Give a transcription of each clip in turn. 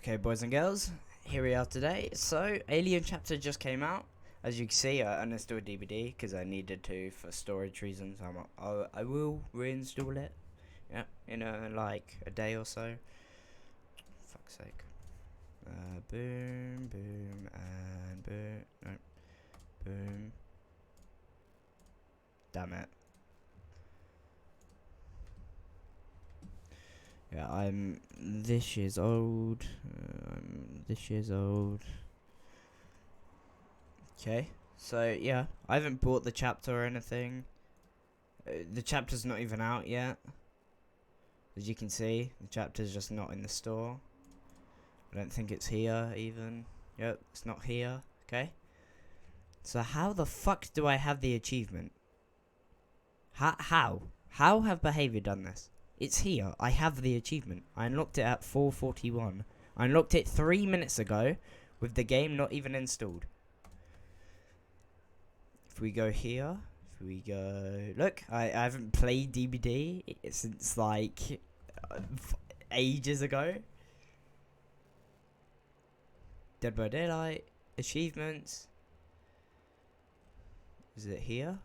Okay, boys and girls, here we are today. So, Alien Chapter just came out. As you can see, I uninstalled DVD because I needed to for storage reasons. I will reinstall it, yeah, in like a day or so. Fuck's sake. Boom, boom, and boom. No, boom. Damn it. Yeah, I'm this year's old. Okay, so yeah, I haven't bought the chapter or anything. The chapter's not even out yet. As you can see, the chapter's just not in the store. I don't think it's here even. Yep, it's not here. Okay. So how the fuck do I have the achievement? How? How have Behavior done this? It's here. I have the achievement. I unlocked it at 4:41. I unlocked it 3 minutes ago with the game not even installed. If we go here, look, I haven't played DBD since like ages ago. Dead by Daylight, achievements. Is it here?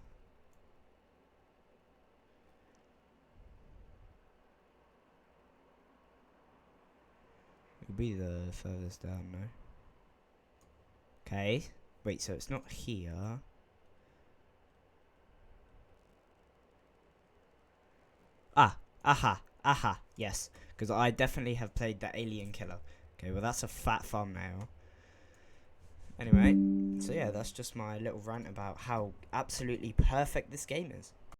It could be the furthest down, no? Okay, wait, so it's not here. Aha, yes. Because I definitely have played the Alien Killer. Okay, well that's a fat thumbnail. Anyway, so yeah, that's just my little rant about how absolutely perfect this game is.